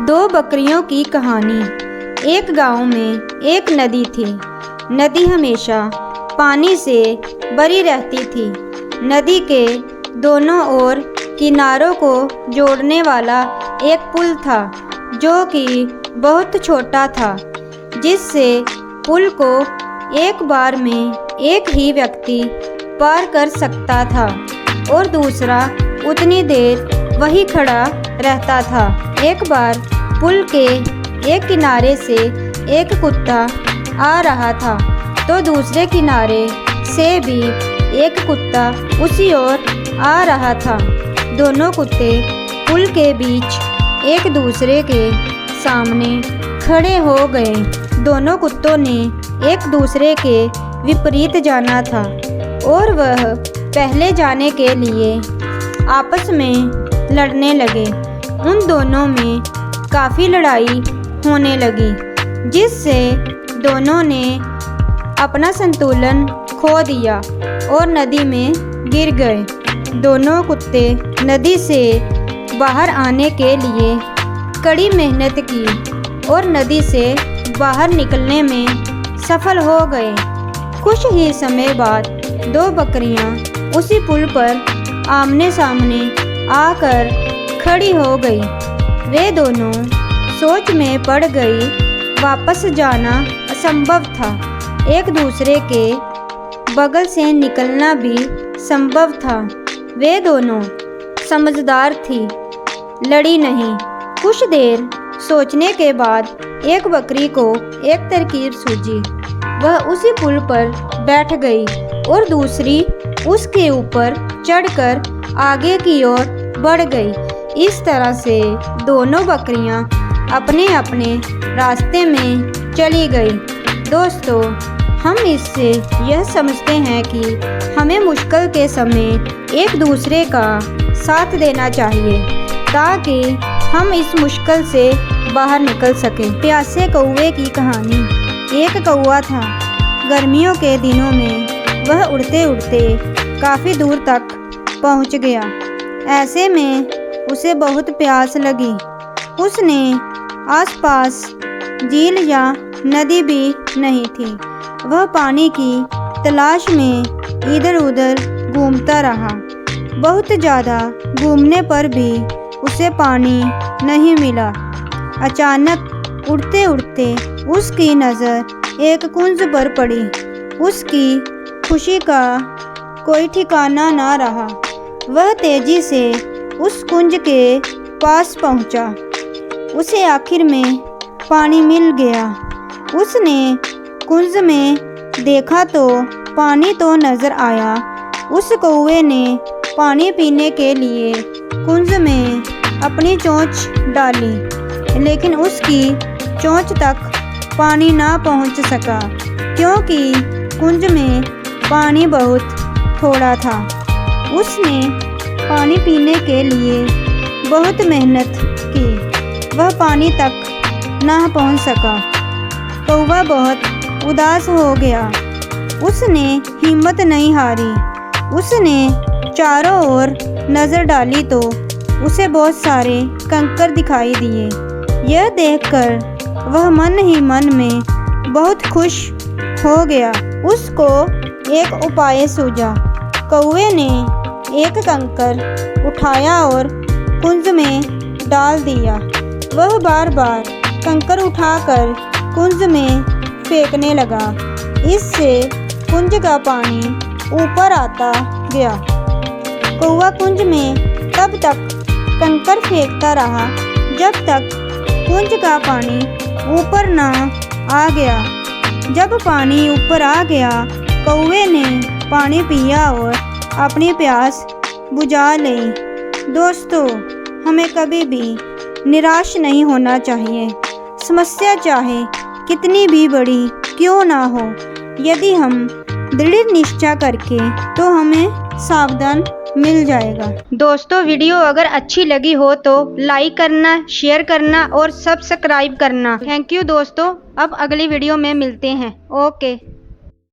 दो बकरियों की कहानी। एक गांव में एक नदी थी। नदी हमेशा पानी से भरी रहती थी। नदी के दोनों ओर किनारों को जोड़ने वाला एक पुल था, जो कि बहुत छोटा था, जिससे पुल को एक बार में एक ही व्यक्ति पार कर सकता था और दूसरा उतनी देर वहीं खड़ा रहता था। एक बार पुल के एक किनारे से एक कुत्ता आ रहा था, तो दूसरे किनारे से भी एक कुत्ता उसी ओर आ रहा था। दोनों कुत्ते पुल के बीच एक दूसरे के सामने खड़े हो गए। दोनों कुत्तों ने एक दूसरे के विपरीत जाना था और वह पहले जाने के लिए आपस में लड़ने लगे। उन दोनों में काफ़ी लड़ाई होने लगी, जिससे दोनों ने अपना संतुलन खो दिया और नदी में गिर गए। दोनों कुत्ते नदी से बाहर आने के लिए कड़ी मेहनत की और नदी से बाहर निकलने में सफल हो गए। कुछ ही समय बाद दो बकरियां उसी पुल पर आमने सामने आकर खड़ी हो गई। वे दोनों सोच में पड़ गई। वापस जाना असंभव था। एक दूसरे के बगल से निकलना भी संभव था। वे दोनों समझदार थी, लड़ी नहीं। कुछ देर सोचने के बाद एक बकरी को एक तरकीब सूझी। वह उसी पुल पर बैठ गई और दूसरी उसके ऊपर चढ़कर आगे की ओर बढ़ गई। इस तरह से दोनों बकरियां अपने अपने रास्ते में चली गई। दोस्तों, हम इससे यह समझते हैं कि हमें मुश्किल के समय एक दूसरे का साथ देना चाहिए, ताकि हम इस मुश्किल से बाहर निकल सकें। प्यासे कौवे की कहानी। एक कौवा था। गर्मियों के दिनों में वह उड़ते उड़ते काफ़ी दूर तक पहुंच गया। ऐसे में उसे बहुत प्यास लगी। उसने आसपास झील या नदी भी नहीं थी। वह पानी की तलाश में इधर उधर घूमता रहा। बहुत ज़्यादा घूमने पर भी उसे पानी नहीं मिला। अचानक उड़ते उड़ते उसकी नज़र एक कुंज पर पड़ी। उसकी खुशी का कोई ठिकाना ना रहा। वह तेजी से उस कुंज के पास पहुंचा। उसे आखिर में पानी मिल गया। उसने कुंज में देखा तो पानी तो नज़र आया। उस कौवे ने पानी पीने के लिए कुंज में अपनी चोंच डाली, लेकिन उसकी चोंच तक पानी ना पहुंच सका, क्योंकि कुंज में पानी बहुत थोड़ा था। उसने पानी पीने के लिए बहुत मेहनत की। वह पानी तक ना पहुंच सका। कौवा बहुत उदास हो गया। उसने हिम्मत नहीं हारी। उसने चारों ओर नज़र डाली तो उसे बहुत सारे कंकर दिखाई दिए। यह देखकर वह मन ही मन में बहुत खुश हो गया। उसको एक उपाय सूझा। कौवे ने एक कंकर उठाया और कुंज में डाल दिया। वह बार बार कंकर उठाकर कुंज में फेंकने लगा। इससे कुंज का पानी ऊपर आता गया। कौवा कुंज में तब तक कंकर फेंकता रहा जब तक कुंज का पानी ऊपर ना आ गया। जब पानी ऊपर आ गया, कौवे ने पानी पिया और अपनी प्यास बुझा ली। दोस्तों, हमें कभी भी निराश नहीं होना चाहिए। समस्या चाहे कितनी भी बड़ी क्यों ना हो, यदि हम दृढ़ निश्चय करके तो हमें सावधान मिल जाएगा। दोस्तों, वीडियो अगर अच्छी लगी हो तो लाइक करना, शेयर करना और सब्सक्राइब करना। थैंक यू दोस्तों। अब अगली वीडियो में मिलते हैं। ओके।